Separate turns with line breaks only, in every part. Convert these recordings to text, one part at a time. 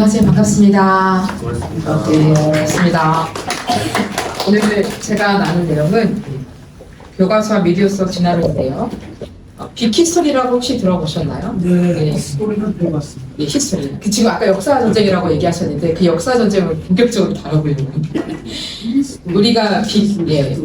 안녕하세요. 반갑습니다.
고맙습니다.
네, 반갑습니다. 오늘 제가 나눌 내용은 교과서와 미디어 수업 진화론인데요. 빅히스토리라고 혹시 들어보셨나요?
네, 스토리는 들어봤습니다.
네, 히스토리. 지금 아까 역사 전쟁이라고 얘기하셨는데 그 역사 전쟁을 본격적으로 다뤄보려고. 우리가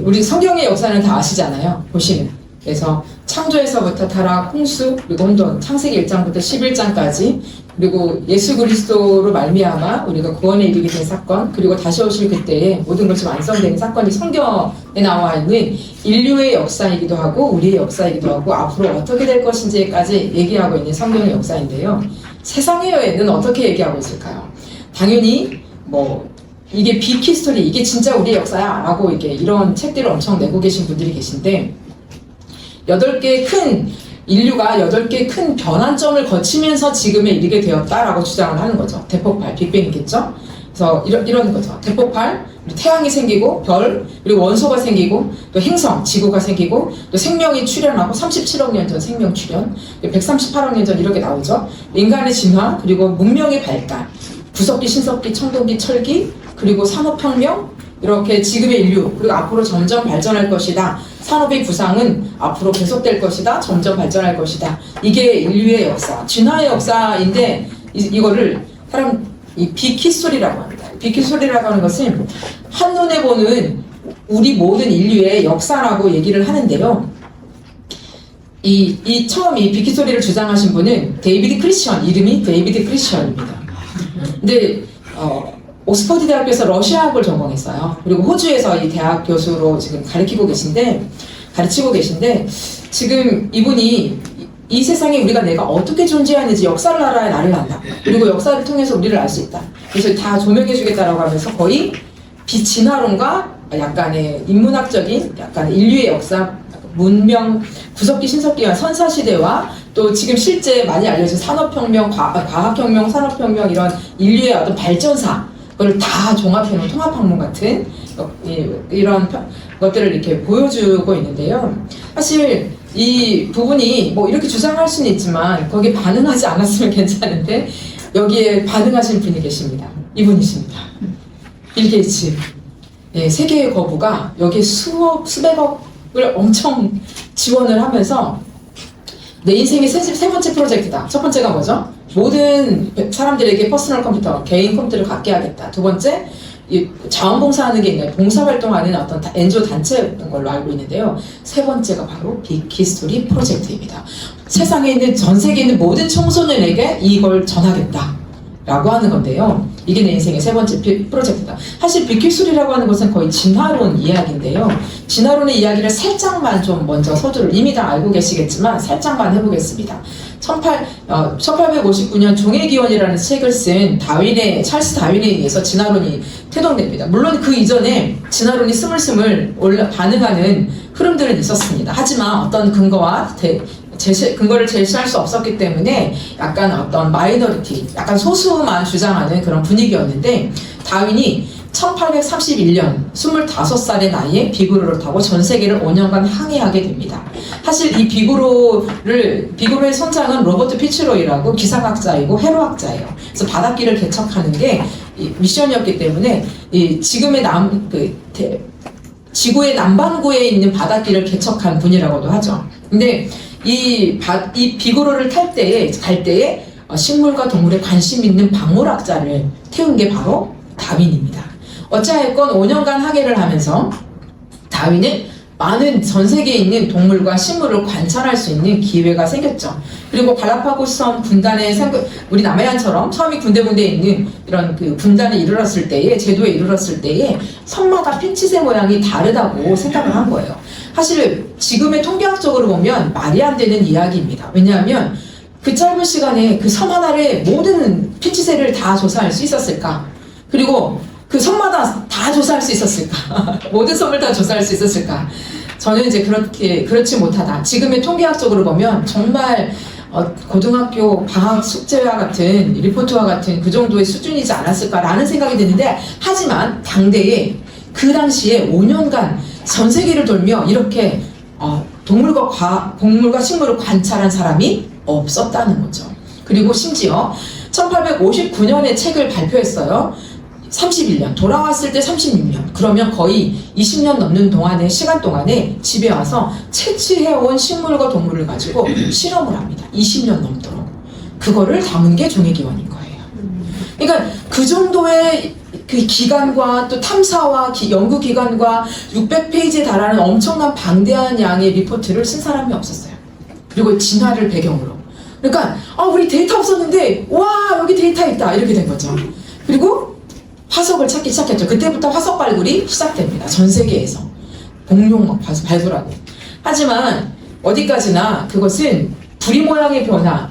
우리 성경의 역사는 다 아시잖아요. 보시면. 그래서 창조에서부터 타락, 홍수, 그리고 혼돈, 창세기 1장부터 11장까지, 그리고 예수 그리스도로 말미암아 우리가 구원에 이르게 된 사건, 그리고 다시 오실 그때에 모든 것이 완성되는 사건이 성경에 나와 있는 인류의 역사이기도 하고 우리의 역사이기도 하고 앞으로 어떻게 될 것인지까지 얘기하고 있는 성경의 역사인데요. 세상의 여행은 어떻게 얘기하고 있을까요? 당연히 이게 빅히스토리, 이게 진짜 우리의 역사야 라고 이런 책들을 엄청 내고 계신 분들이 계신데, 인류가 8개의 큰 변환점을 거치면서 지금에 이르게 되었다라고 주장을 하는 거죠. 대폭발, 빅뱅이겠죠? 그래서 이런 거죠. 대폭발, 태양이 생기고, 별, 그리고 원소가 생기고, 또 행성, 지구가 생기고, 또 생명이 출현하고, 37억 년 전 생명 출현, 138억 년 전 이렇게 나오죠. 인간의 진화, 그리고 문명의 발달, 구석기, 신석기, 청동기, 철기, 그리고 산업혁명, 이렇게 지금의 인류, 그리고 앞으로 점점 발전할 것이다. 산업의 부상은 앞으로 계속될 것이다. 점점 발전할 것이다. 이게 인류의 역사, 진화의 역사인데, 이거를 이 빅히스토리라고 합니다. 빅히스토리라고 하는 것은 한눈에 보는 우리 모든 인류의 역사라고 얘기를 하는데요. 처음 이 빅히스토리를 주장하신 분은 데이비드 크리스천, 이름이 데이비드 크리스천입니다. 근데, 옥스퍼드 대학교에서 러시아학을 전공했어요. 그리고 호주에서 이 대학 교수로 지금 가르치고 계신데, 지금 이분이 이 세상에 내가 어떻게 존재하는지 역사를 알아야 나를 안다. 그리고 역사를 통해서 우리를 알 수 있다. 그래서 다 조명해주겠다라고 하면서 거의 비진화론과 약간의 인문학적인 약간의 인류의 역사, 문명, 구석기, 신석기와 선사시대와 또 지금 실제 많이 알려진 산업혁명, 과학혁명, 산업혁명 이런 인류의 어떤 발전사, 그걸 다 종합해놓은 통합학문 같은 이런 것들을 이렇게 보여주고 있는데요. 사실 이 부분이 이렇게 주장할 수는 있지만 거기에 반응하지 않았으면 괜찮은데 여기에 반응하신 분이 계십니다. 이분이십니다. 빌 게이츠. 세계의 거부가 여기에 수백억을 엄청 지원을 하면서 내 인생의 세 번째 프로젝트다. 첫 번째가 뭐죠? 모든 사람들에게 퍼스널 컴퓨터, 개인 컴퓨터를 갖게 하겠다. 두 번째, 자원봉사하는 게 있나요? 봉사활동하는 어떤 NGO 단체였던 걸로 알고 있는데요. 세 번째가 바로 빅히스토리 프로젝트입니다. 세상에 있는, 전 세계에 있는 모든 청소년에게 이걸 전하겠다. 라고 하는 건데요. 이게 내 인생의 세 번째 프로젝트다. 사실 빅히스토리라고 하는 것은 거의 진화론 이야기인데요. 진화론의 이야기를 살짝만 좀 먼저 서두를 이미 다 알고 계시겠지만 살짝만 해보겠습니다. 1859년 종의기원이라는 책을 쓴 찰스 다윈에 의해서 진화론이 태동됩니다. 물론 그 이전에 진화론이 스물스물 반응하는 흐름들은 있었습니다. 하지만 어떤 근거와 근거를 제시할 수 없었기 때문에 약간 어떤 마이너리티, 약간 소수만 주장하는 그런 분위기였는데, 다윈이 1831년 25살의 나이에 비구루를 타고 전 세계를 5년간 항해하게 됩니다. 사실 이 비구루의 선장은 로버트 피츠로이라고 기상학자이고 회로학자예요. 그래서 바닷길을 개척하는 게 미션이었기 때문에 지금의 지구의 남반구에 있는 바닷길을 개척한 분이라고도 하죠. 근데 이 비구루를 갈 때에 식물과 동물에 관심 있는 박물학자를 태운 게 바로 다윈입니다. 어찌하였건 5년간 항해를 하면서 다윈은 많은 전 세계에 있는 동물과 식물을 관찰할 수 있는 기회가 생겼죠. 그리고 갈라파고스 섬 군단의 우리 남해안처럼 섬이 군데군데 있는 이런 군단에 이르렀을 때에, 제도에 이르렀을 때에 섬마다 핀치새 모양이 다르다고 생각을 한 거예요. 사실 지금의 통계학적으로 보면 말이 안 되는 이야기입니다. 왜냐하면 그 짧은 시간에 그 섬 하나의 모든 핀치새를 다 조사할 수 있었을까? 그리고 그 섬마다 다 조사할 수 있었을까? 모든 섬을 다 조사할 수 있었을까? 저는 이제 그렇지 못하다. 지금의 통계학적으로 보면 정말 고등학교 방학 숙제와 같은 리포트와 같은 그 정도의 수준이지 않았을까라는 생각이 드는데, 하지만 그 당시에 5년간 전 세계를 돌며 이렇게 동물과 식물을 관찰한 사람이 없었다는 거죠. 그리고 심지어 1859년에 책을 발표했어요. 31년, 돌아왔을 때 36년. 그러면 거의 20년 넘는 동안의 시간 동안에 집에 와서 채취해온 식물과 동물을 가지고 실험을 합니다. 20년 넘도록. 그거를 담은 게 종의기원인 거예요. 그러니까 그 정도의 그 기간과 또 탐사와 연구 기간과 600페이지에 달하는 엄청난 방대한 양의 리포트를 쓴 사람이 없었어요. 그리고 진화를 배경으로. 그러니까 우리 데이터 없었는데 와 여기 데이터 있다 이렇게 된 거죠. 그리고 화석을 찾기 시작했죠. 그때부터 화석 발굴이 시작됩니다. 전 세계에서 공룡 막 발굴하고. 하지만 어디까지나 그것은 부리 모양의 변화.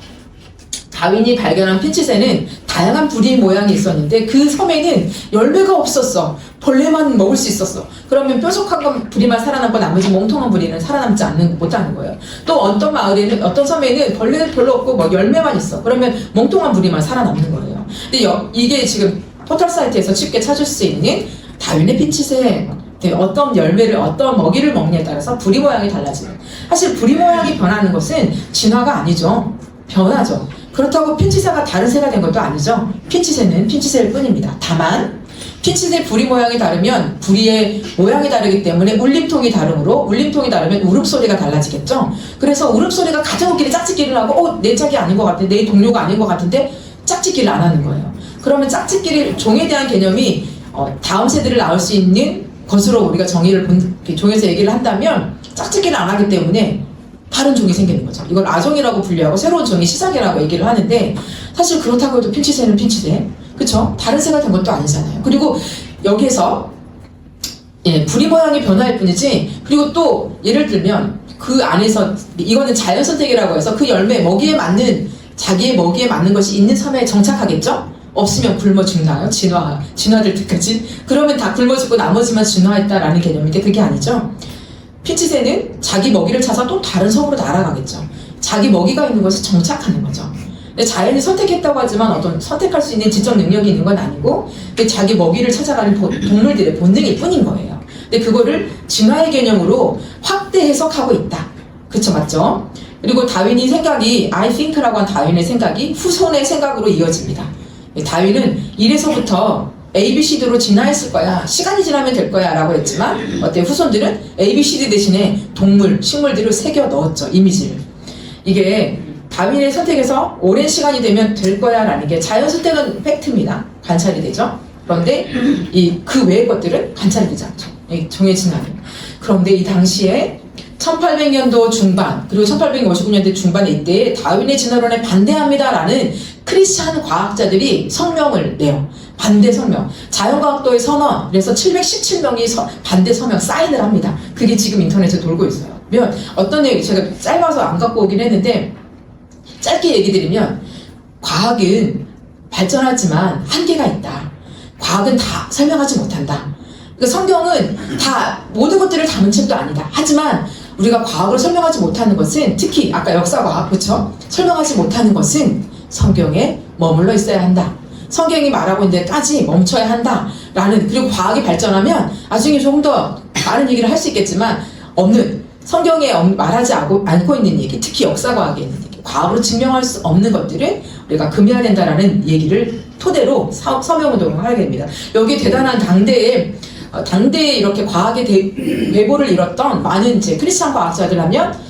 다윈이 발견한 핀치새는 다양한 부리 모양이 있었는데 그 섬에는 열매가 없었어. 벌레만 먹을 수 있었어. 그러면 뾰족한 부리만 살아남고 나머지 몽통한 부리는 살아남지 못하는 거예요. 또 어떤 마을에는 어떤 섬에는 벌레는 별로 없고 뭐 열매만 있어. 그러면 몽통한 부리만 살아남는 거예요. 근데 이게 지금 포털 사이트에서 쉽게 찾을 수 있는 다윈의 핀치새 어떤 열매를 어떤 먹이를 먹느냐에 따라서 부리 모양이 달라지는. 사실 부리 모양이 변하는 것은 진화가 아니죠. 변화죠. 그렇다고 핀치새가 다른 새가 된 것도 아니죠. 핀치새는 핀치새일 뿐입니다. 다만 핀치새 부리 모양이 다르면 부리의 모양이 다르기 때문에 울림통이 다르므로 울림통이 다르면 울음소리가 달라지겠죠. 그래서 울음소리가 가장 웃기게 짝짓기를 하고 내 짝이 아닌 것 같아, 내 동료가 아닌 것 같은데 짝짓기를 안 하는 거예요. 그러면 짝짓기를 종에 대한 개념이 다음 세대를 낳을 수 있는 것으로 우리가 종에서 얘기를 한다면 짝짓기를 안 하기 때문에 다른 종이 생기는 거죠. 이걸 아종이라고 분류하고 새로운 종이 시작이라고 얘기를 하는데 사실 그렇다고 해도 핀치새는 핀치새, 그쵸? 다른 새가 된 것도 아니잖아요. 그리고 여기에서 부리 모양이 변화일 뿐이지. 그리고 또 예를 들면 그 안에서 이거는 자연 선택이라고 해서 그 열매 먹이에 맞는 자기의 먹이에 맞는 것이 있는 섬에 정착하겠죠? 없으면 굶어 죽나요? 진화될 때까지? 그러면 다 굶어 죽고 나머지만 진화했다라는 개념인데 그게 아니죠. 핀치새는 자기 먹이를 찾아 또 다른 섬으로 날아가겠죠. 자기 먹이가 있는 것에 정착하는 거죠. 근데 자연이 선택했다고 하지만 어떤 선택할 수 있는 지적 능력이 있는 건 아니고 자기 먹이를 찾아가는 동물들의 본능일 뿐인 거예요. 근데 그거를 진화의 개념으로 확대 해석하고 있다. 그쵸, 맞죠? 그리고 다윈이 생각이 I think라고 한 다윈의 생각이 후손의 생각으로 이어집니다. 다윈은 이래서부터 ABCD로 진화했을 거야. 시간이 지나면 될 거야. 라고 했지만 어때? 후손들은 ABCD 대신에 동물, 식물들을 새겨 넣었죠. 이미지를. 이게 다윈의 선택에서 오랜 시간이 되면 될 거야. 라는 게 자연 선택은 팩트입니다. 관찰이 되죠. 그런데 그 외의 것들은 관찰이 되지 않죠. 종의 진화는. 그런데 이 당시에 1800년도 중반 그리고 1859년대 중반에 이때 다윈의 진화론에 반대합니다라는 크리스찬 과학자들이 성명을 내요. 반대 성명. 자연과학도의 선언. 그래서 717명이 반대 성명 사인을 합니다. 그게 지금 인터넷에 돌고 있어요. 어떤 얘기 제가 짧아서 안 갖고 오긴 했는데 짧게 얘기 드리면 과학은 발전하지만 한계가 있다. 과학은 다 설명하지 못한다. 그러니까 성경은 다 모든 것들을 담은 책도 아니다. 하지만 우리가 과학을 설명하지 못하는 것은 특히 아까 역사과학, 그렇죠? 설명하지 못하는 것은 성경에 머물러 있어야 한다. 성경이 말하고 있는 데까지 멈춰야 한다. 그리고 과학이 발전하면 나중에 조금 더 많은 얘기를 할 수 있겠지만 성경에 말하지 않고 있는 얘기, 특히 역사과학에 있는 얘기, 과학으로 증명할 수 없는 것들을 우리가 금해야 된다라는 얘기를 토대로 서명운동을 하게 됩니다. 여기에 대단한 당대에 이렇게 과학의 외보를 이뤘던 많은 이제 크리스찬 과학자들 하면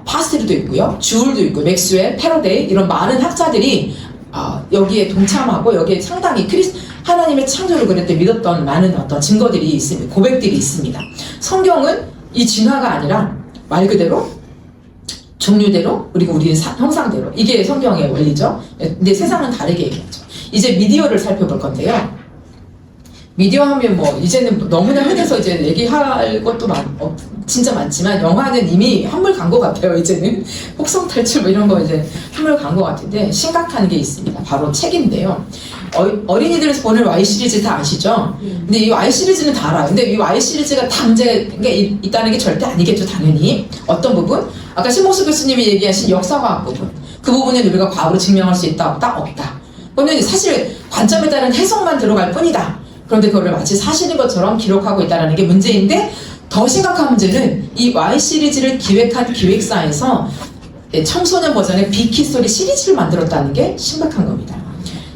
파스텔도 있고요, 주울도 있고, 맥스웰, 패러데이 이런 많은 학자들이 여기에 동참하고 여기에 상당히 하나님의 창조를 그랬을 때 믿었던 많은 어떤 증거들이 있습니다. 고백들이 있습니다. 성경은 이 진화가 아니라 말 그대로 종류대로 그리고 우리의 형상대로 이게 성경의 원리죠. 근데 세상은 다르게 얘기하죠. 이제 미디어를 살펴볼 건데요. 미디어 하면 이제는 너무나 흔해서 이제 얘기할 것도 진짜 많지만 영화는 이미 한물 간 것 같아요. 이제는 혹성 탈출 이런 거 이제 한물 간 것 같은데 심각한 게 있습니다. 바로 책인데요. 어린이들에서 보는 Y 시리즈 다 아시죠? 근데 이 Y 시리즈는 다 알아요. 근데 이 Y 시리즈가 다 문제가 있다는 게 절대 아니겠죠, 당연히. 어떤 부분? 아까 신목수 교수님이 얘기하신 역사과학 부분. 그 부분은 우리가 과학으로 증명할 수 있다, 없다. 그거는 사실 관점에 따른 해석만 들어갈 뿐이다. 그런데 그거를 마치 사실인 것처럼 기록하고 있다는 게 문제인데 더 심각한 문제는 이 Y 시리즈를 기획한 기획사에서 청소년 버전의 빅히스토리 시리즈를 만들었다는 게 심각한 겁니다.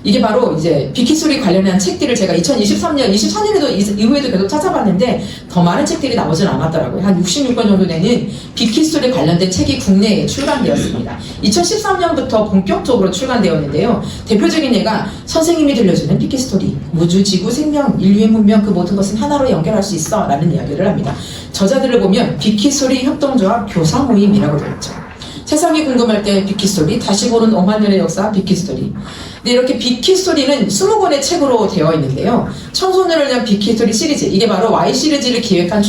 이게 바로 이제 비키소리 관련한 책들을 제가 2023년, 24년에도 이후에도 계속 찾아봤는데 더 많은 책들이 나오진 않았더라고요. 한 66권 정도 되는 비키소리 관련된 책이 국내에 출간되었습니다. 2013년부터 본격적으로 출간되었는데요. 대표적인 예가 선생님이 들려주는 비키스토리, 우주, 지구, 생명, 인류의 문명 그 모든 것은 하나로 연결할 수 있어 라는 이야기를 합니다. 저자들을 보면 비키소리 협동조합 교사 모임이라고 되어 있죠. 세상이 궁금할 때 비키스토리, 다시 보는 5만 년의 역사 비키스토리. 근데 이렇게 비키스토리는 20권의 책으로 되어 있는데요. 청소년을 위한 비키스토리 시리즈, 이게 바로 Y 시리즈를 기획한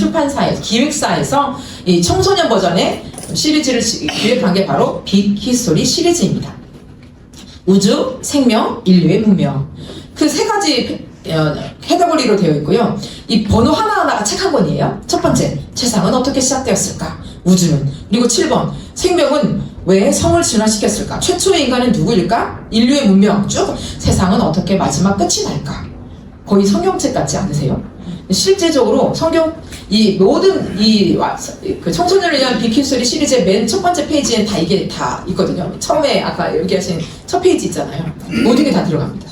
기획사에서 이 청소년 버전의 시리즈를 기획한 게 바로 비키스토리 시리즈입니다. 우주, 생명, 인류의 문명. 그 세 가지 캐터고리로 되어 있고요. 이 번호 하나하나가 책 한 권이에요. 첫 번째, 세상은 어떻게 시작되었을까? 우주는. 그리고 7번, 생명은 왜 성을 진화시켰을까? 최초의 인간은 누구일까? 인류의 문명. 쭉 세상은 어떻게 마지막 끝이 날까? 거의 성경책 같지 않으세요? 실제적으로 성경 이 모든 그 청소년을 위한 비키스토리 시리즈의 맨 첫 번째 페이지엔 다 이게 다 있거든요. 처음에 아까 얘기하신 첫 페이지 있잖아요. 모든 게 다 들어갑니다.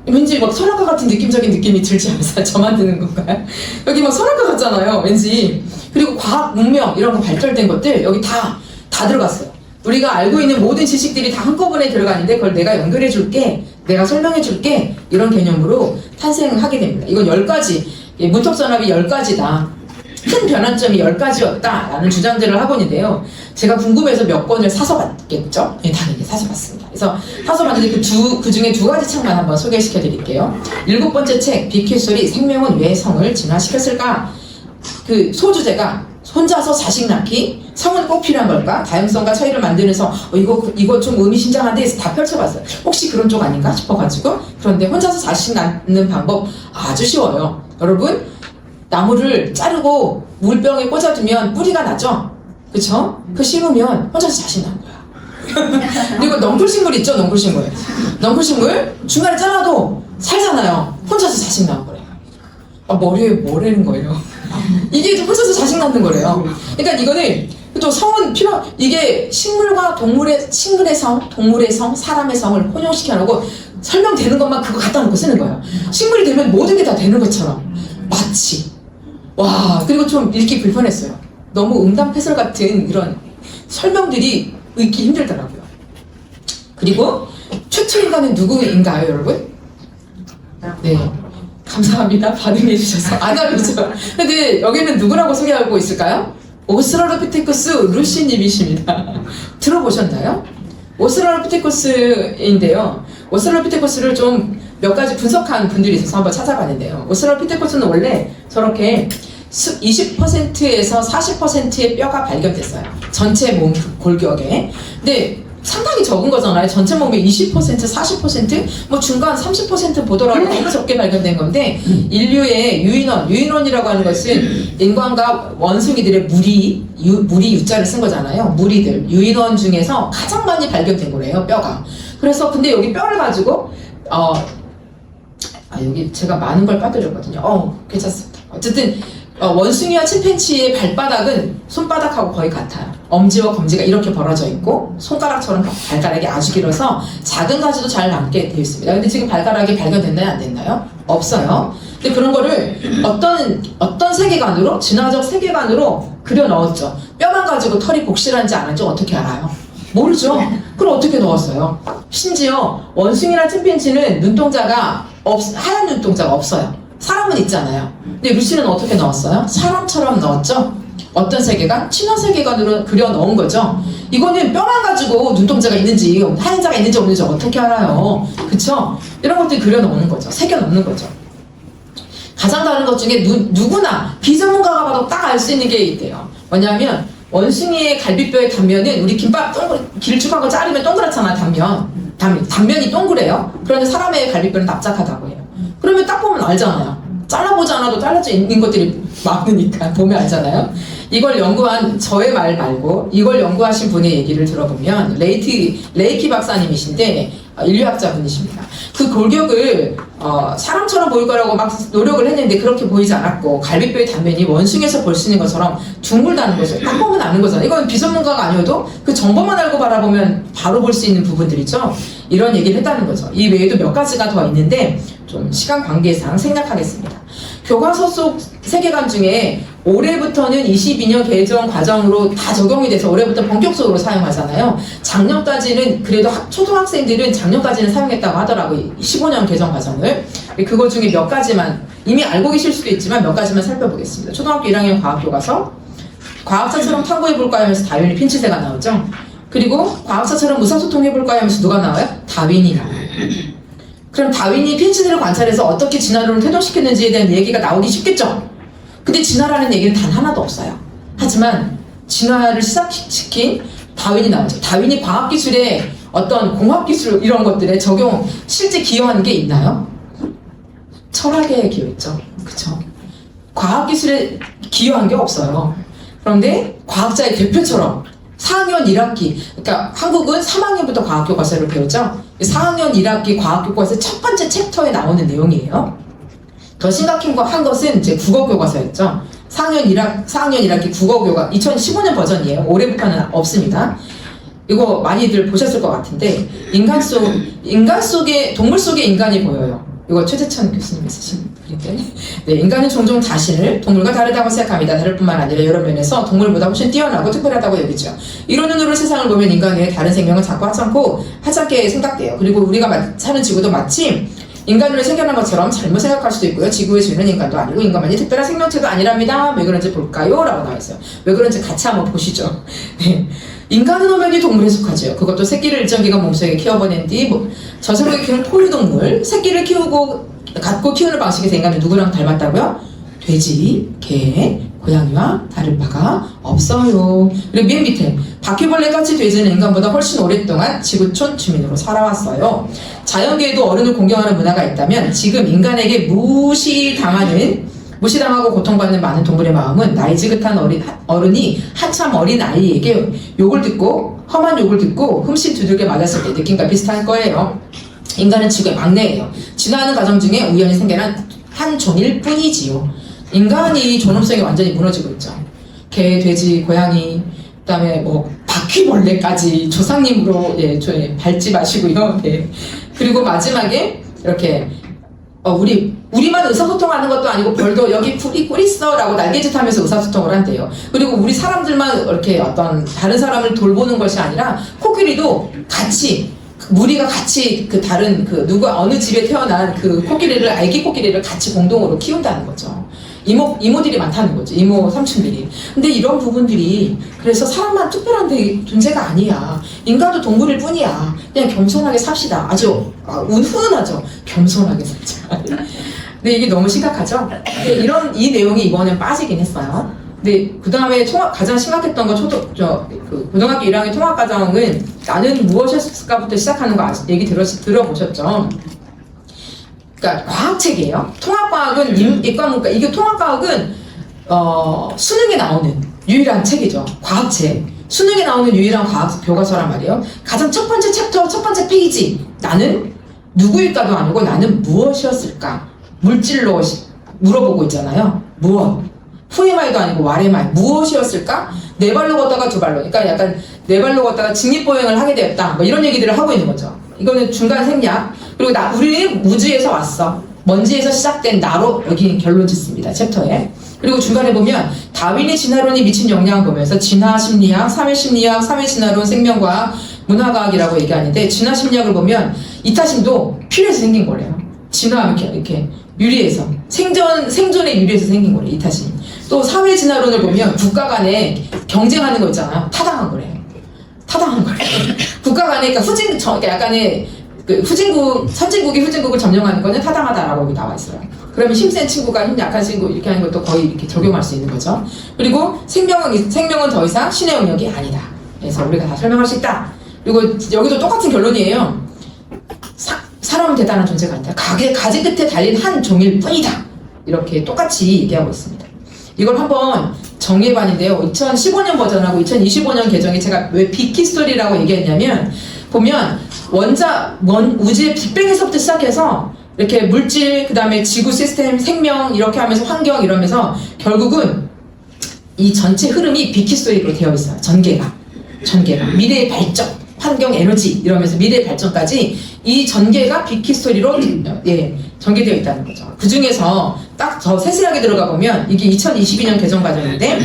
왠지 막 선악과 같은 느낌적인 느낌이 들지 않으세요? 저만 드는 건가요? 여기 막 선악과 같잖아요. 왠지. 그리고 과학, 문명 이런 거 발달된 것들 여기 다 들어갔어요. 우리가 알고 있는 모든 지식들이 다 한꺼번에 들어가는데 그걸 내가 연결해 줄게, 내가 설명해 줄게 이런 개념으로 탄생하게 됩니다. 이건 10가지, 문턱전압이 10가지다. 큰 변환점이 10가지였다 라는 주장들을 하고 있는데요. 제가 궁금해서 몇 권을 사서 봤겠죠? 네, 당연히 사서 봤습니다. 그래서 사서 봤는데 그 중에 2가지 책만 한번 소개시켜 드릴게요. 7번째 책, 비키스토리, 생명은 왜 성을 진화시켰을까? 그 소주제가 혼자서 자식 낳기, 성은 꼭 필요한 걸까? 다양성과 차이를 만드면서 이거 좀 의미심장한데 해서 다 펼쳐봤어요. 혹시 그런 쪽 아닌가 싶어가지고. 그런데 혼자서 자식 낳는 방법 아주 쉬워요. 여러분, 나무를 자르고 물병에 꽂아두면 뿌리가 나죠? 그쵸? 그 심으면 혼자서 자식 낳는 거야. 그리고 넝쿨식물 있죠? 넝쿨식물. 넝쿨식물 중간에 잘라도 살잖아요. 혼자서 자식 낳은 거래요. 머리에 뭐라는 거예요? 이게 혼자서 자식 낳는 거래요. 그러니까 이거는 또 성은 이게 식물과 동물의 성, 사람의 성을 혼용시켜 놓고 설명되는 것만 그거 갖다 놓고 쓰는 거예요. 식물이 되면 모든 게 다 되는 것처럼. 마치. 와, 그리고 좀 읽기 불편했어요. 너무 응답해설 같은 이런 설명들이 읽기 힘들더라고요. 그리고 최초 인간은 누구인가요, 여러분? 네. 감사합니다. 반응해주셔서. 아담이죠. 근데 여기는 누구라고 소개하고 있을까요? 오스트랄로피테쿠스 루시님이십니다. 들어보셨나요? 오스트랄로피테쿠스인데요. 오스트랄로피테쿠스를 좀 몇 가지 분석한 분들이 있어서 한번 찾아봤는데요. 오스트랄로피테쿠스는 원래 저렇게 20%에서 40%의 뼈가 발견됐어요. 전체 몸 골격에. 근데 상당히 적은 거잖아요. 전체 몸의 20%, 40%, 뭐 중간 30% 보더라도 너무 적게 발견된 건데 인류의 유인원이라고 하는 것은 인간과 원숭이들의 무리 유자를 쓴 거잖아요. 무리들, 유인원 중에서 가장 많이 발견된 거래요, 뼈가. 그래서 근데 여기 뼈를 가지고 여기 제가 많은 걸 빠뜨렸거든요. 괜찮습니다. 어쨌든 원숭이와 침팬지의 발바닥은 손바닥하고 거의 같아요. 엄지와 검지가 이렇게 벌어져 있고 손가락처럼 발가락이 아주 길어서 작은 가지도 잘 남게 되어 있습니다. 근데 지금 발가락이 발견됐나요? 안 됐나요? 없어요. 근데 그런 거를 어떤 세계관으로, 진화적 세계관으로 그려 넣었죠. 뼈만 가지고 털이 복실한지 안 한지 어떻게 알아요? 모르죠. 그럼 어떻게 넣었어요? 심지어 원숭이나 침팬지는 눈동자가 하얀 눈동자가 없어요. 사람은 있잖아요. 근데 루시는 어떻게 넣었어요? 사람처럼 넣었죠? 어떤 세계관? 친화 세계관으로 그려 넣은 거죠. 이거는 뼈만 가지고 눈동자가 있는지 하얀자가 있는지 없는지 어떻게 알아요? 그쵸? 이런 것들 그려 넣는 거죠. 새겨 넣는 거죠. 가장 다른 것 중에 누구나 비전문가가 봐도 딱 알 수 있는 게 있대요. 뭐냐면 원숭이의 갈비뼈의 단면은 우리 김밥 길쭉한 거 자르면 동그랗잖아. 단면이 동그래요. 그런데 사람의 갈비뼈는 납작하다고 해요. 그러면 딱 보면 알잖아요. 잘라보지 않아도 잘라져 있는 것들이 많으니까 보면 알잖아요. 이걸 연구한 저의 말 말고 이걸 연구하신 분의 얘기를 들어보면 레이키 박사님이신데 인류학자 분이십니다. 그 골격을 사람처럼 보일 거라고 막 노력을 했는데 그렇게 보이지 않았고 갈비뼈의 단면이 원숭이에서 볼 수 있는 것처럼 둥글다는 거죠. 딱 보면 아는 거잖아요. 이건 비전문가가 아니어도 그 정보만 알고 바라보면 바로 볼 수 있는 부분들이죠. 이런 얘기를 했다는 거죠. 이 외에도 몇 가지가 더 있는데 좀 시간 관계상 생략하겠습니다. 교과서 속 세계관 중에 올해부터는 22년 개정 과정으로 다 적용이 돼서 올해부터 본격적으로 사용하잖아요. 작년까지는 그래도 초등학생들은 작년까지는 사용했다고 하더라고요. 15년 개정 과정을. 그거 중에 몇 가지만 이미 알고 계실 수도 있지만 몇 가지만 살펴보겠습니다. 초등학교 1학년 과학교과서 과학자처럼 탐구해볼까요 하면서 다윈이 핀치세가 나오죠. 그리고 과학자처럼 의사소통해볼까요 하면서 누가 나와요? 다윈이 나와요. 그럼 다윈이 핀치세를 관찰해서 어떻게 진화론을 태동시켰는지에 대한 얘기가 나오기 쉽겠죠? 근데 진화라는 얘기는 단 하나도 없어요. 하지만 진화를 시작시킨 다윈이 나오죠. 다윈이 과학기술에 어떤 공학기술 이런 것들에 적용, 실제 기여한 게 있나요? 철학에 기여했죠. 그쵸? 과학기술에 기여한 게 없어요. 그런데 과학자의 대표처럼 4학년 1학기, 그러니까 한국은 3학년부터 과학교과서를 배우죠. 4학년 1학기 과학교과서 첫 번째 챕터에 나오는 내용이에요. 더 심각한 것은 이제 국어교과서였죠. 4학년 1학기 국어교과 2015년 버전이에요. 올해부터는 없습니다. 이거 많이들 보셨을 것 같은데 인간 속에 동물 속의 인간이 보여요. 이거 최재천 교수님이 쓰신 글인데, 네, 인간은 종종 자신을 동물과 다르다고 생각합니다. 다를 뿐만 아니라 여러 면에서 동물보다 훨씬 뛰어나고 특별하다고 여기죠. 이런 눈으로 세상을 보면 인간 외에 다른 생명은 자꾸 하찮게 생각돼요. 그리고 우리가 사는 지구도 마치 인간으로 생겨난 것처럼 잘못 생각할 수도 있고요. 지구의 주인은 인간도 아니고 인간만이 특별한 생명체도 아니랍니다. 왜 그런지 볼까요? 라고 나와있어요. 왜 그런지 같이 한번 보시죠. 네. 인간은 엄연히 동물에 속하죠. 그것도 새끼를 일정 기간 몸속에 키워보낸 뒤 저승으로 키우는 포유동물, 새끼를 갖고 키우는 방식에서 인간은 누구랑 닮았다고요? 돼지, 개, 고양이와 다를 바가 없어요. 그리고 맨 밑에 바퀴벌레같이 돼지는 인간보다 훨씬 오랫동안 지구촌 주민으로 살아왔어요. 자연계에도 어른을 공경하는 문화가 있다면 지금 인간에게 무시당하고 고통받는 많은 동물의 마음은 나이 지긋한 어른이 한참 어린 아이에게 험한 욕을 듣고 흠씬 두들겨 맞았을 때 느낌과 비슷할 거예요. 인간은 지구의 막내예요. 진화하는 과정 중에 우연히 생겨난 한 종일 뿐이지요. 인간이 존엄성이 완전히 무너지고 있죠. 개, 돼지, 고양이, 그다음에 바퀴벌레까지 조상님으로 밟지 마시고요. 네. 그리고 마지막에 이렇게 우리만 의사소통하는 것도 아니고 별도 여기 꿀 있어라고 날개짓하면서 의사소통을 한대요. 그리고 우리 사람들만 이렇게 어떤 다른 사람을 돌보는 것이 아니라 코끼리도 같이 무리가 같이 어느 집에 태어난 그 코끼리를 아기 코끼리를 같이 공동으로 키운다는 거죠. 이모들이 많다는 거죠. 이모 삼촌들이. 근데 이런 부분들이 그래서 사람만 특별한 존재가 아니야. 인간도 동물일 뿐이야. 그냥 겸손하게 삽시다. 아주 훈훈하죠. 겸손하게 살자. 근데 이게 너무 심각하죠. 근데 이 내용이 이번엔 빠지긴 했어요. 근데 그 다음에 가장 심각했던 건 고등학교 1학년 통합과정은 나는 무엇이었을까부터 시작하는 거 얘기 들어보셨죠? 그러니까 과학책이에요. 통합과학은 이과문과, 이게 통합과학은 수능에 나오는 유일한 책이죠. 과학책. 수능에 나오는 유일한 과학 교과서란 말이에요. 가장 첫 번째 챕터, 첫 번째 페이지. 나는 누구일까도 아니고 나는 무엇이었을까? 물질로 물어보고 있잖아요. 무엇? 후에마이도 아니고 와레마이. 무엇이었을까? 네 발로 걷다가 두 발로. 그러니까 약간 네 발로 걷다가 직립보행을 하게 되었다. 이런 얘기들을 하고 있는 거죠. 이거는 중간 생략. 그리고 우리는 우주에서 왔어. 먼지에서 시작된 나로 여기 결론 짓습니다. 챕터에. 그리고 중간에 보면 다윈의 진화론이 미친 영향을 보면서 진화심리학, 사회심리학, 사회진화론, 생명과학, 문화과학이라고 얘기하는데 진화심리학을 보면 이타심도 필요해서 생긴 거래요. 진화하면 이렇게 유리해서 생존의 유리해서 생긴 거래요. 이타심. 또 사회진화론을 보면 국가 간에 경쟁하는 거 있잖아요. 타당한 거래요. 국가 간에 그러니까 약간의 선진국이 후진국을 점령하는 거는 타당하다라고 여기 나와 있어요. 그러면 힘센 친구가 힘 약한 친구 이렇게 하는 것도 거의 이렇게 적용할 수 있는 거죠. 그리고 생명은 더 이상 신의 영역이 아니다. 그래서 우리가 다 설명할 수 있다. 그리고 여기도 똑같은 결론이에요. 사람은 대단한 존재가 아니다. 가지 끝에 달린 한 종일 뿐이다. 이렇게 똑같이 얘기하고 있습니다. 이걸 한번 정리해봤는데요. 2015년 버전하고 2025년 개정에 제가 왜 빅히스토리라고 얘기했냐면 보면 우주의 빅뱅에서부터 시작해서 이렇게 물질, 그 다음에 지구 시스템, 생명 이렇게 하면서 환경 이러면서 결국은 이 전체 흐름이 빅히스토리로 되어 있어요. 전개가 미래의 발전, 환경, 에너지 이러면서 미래의 발전까지 이 전개가 빅히스토리로 전개되어 있다는 거죠. 그 중에서 딱 더 세세하게 들어가 보면 이게 2022년 개정 과정인데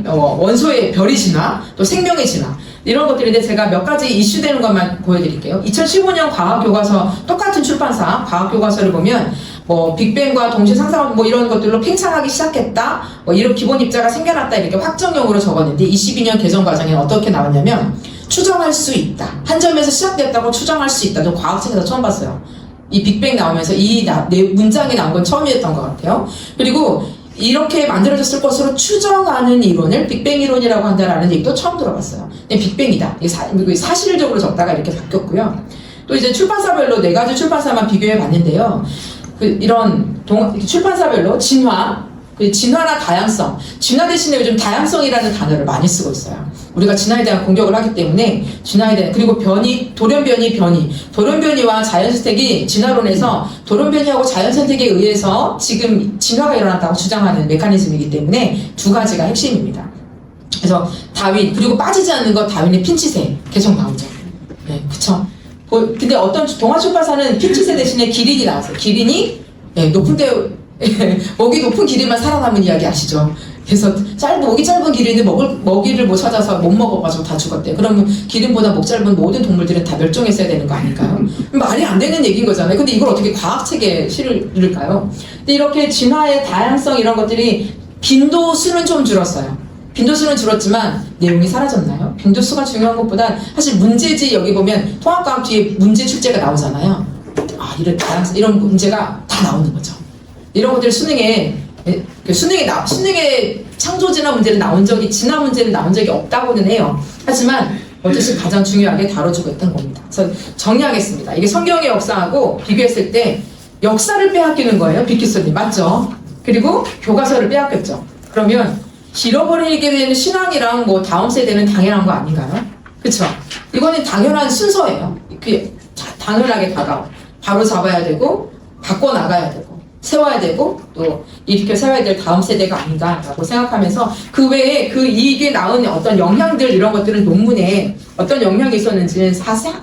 원소의 별의 진화, 또 생명의 진화 이런 것들인데 제가 몇 가지 이슈되는 것만 보여드릴게요. 2015년 과학교과서 똑같은 출판사 과학교과서를 보면 빅뱅과 동시 상상 이런 것들로 팽창하기 시작했다. 이런 기본 입자가 생겨났다 이렇게 확정형으로 적었는데 22년 개정 과정에 어떻게 나왔냐면 추정할 수 있다. 한 점에서 시작됐다고 추정할 수 있다. 저 과학책에서 처음 봤어요. 이 빅뱅 나오면서 이 문장이 나온 건 처음이었던 것 같아요. 그리고 이렇게 만들어졌을 것으로 추정하는 이론을 빅뱅 이론이라고 한다는 얘기도 처음 들어봤어요. 빅뱅이다. 이게 사실적으로 적다가 이렇게 바뀌었고요. 또 이제 출판사별로 4가지 출판사만 비교해 봤는데요. 이런 출판사별로 진화나 다양성, 진화 대신에 요즘 다양성이라는 단어를 많이 쓰고 있어요. 우리가 진화에 대한 공격을 하기 때문에 진화에 대한, 그리고 돌연변이와 자연선택이 진화론에서 돌연변이하고 자연선택에 의해서 지금 진화가 일어났다고 주장하는 메커니즘이기 때문에 2가지가 핵심입니다. 그래서 다윈, 그리고 빠지지 않는 것 다윈의 핀치세 계속 나오죠. 네, 그쵸. 근데 어떤 동화 출판사는 핀치세 대신에 기린이 나왔어요. 기린이 목이 높은 기린만 살아남은 이야기 아시죠? 그래서 목이 짧은 기린은 먹이를 못 찾아서 못 먹어가지고 다 죽었대. 그러면 기린보다 목 짧은 모든 동물들은 다 멸종했어야 되는 거 아닐까요? 말이 안 되는 얘기인 거잖아요. 근데 이걸 어떻게 과학책에 실을까요? 근데 이렇게 진화의 다양성 이런 것들이 빈도수는 좀 줄었어요. 빈도수는 줄었지만 내용이 사라졌나요? 빈도수가 중요한 것보단 사실 문제지. 여기 보면 통합과학 뒤에 문제 출제가 나오잖아요. 이런 문제가 다 나오는 거죠. 이런 것들 수능에 창조진화 문제는 진화 문제는 나온 적이 없다고는 해요. 하지만 어쨌든 가장 중요하게 다뤄주고 있던 겁니다. 그래서 정리하겠습니다. 이게 성경의 역사하고 비교했을 때 역사를 빼앗기는 거예요. 빅히스토리 맞죠? 그리고 교과서를 빼앗겼죠. 그러면 잃어버리게 되는 신앙이랑 다음 세대는 당연한 거 아닌가요? 그쵸? 이거는 당연한 순서예요. 당연하게 바로 잡아야 되고 바꿔나가야 되고 세워야 되고 또 이렇게 세워야 될 다음 세대가 아닌가라고 생각하면서 그 외에 이게 낳은 어떤 영향들 이런 것들은 논문에 어떤 영향이 있었는지는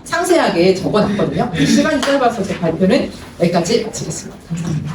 상세하게 적어놨거든요. 시간이 짧아서 제 발표는 여기까지 마치겠습니다. 감사합니다.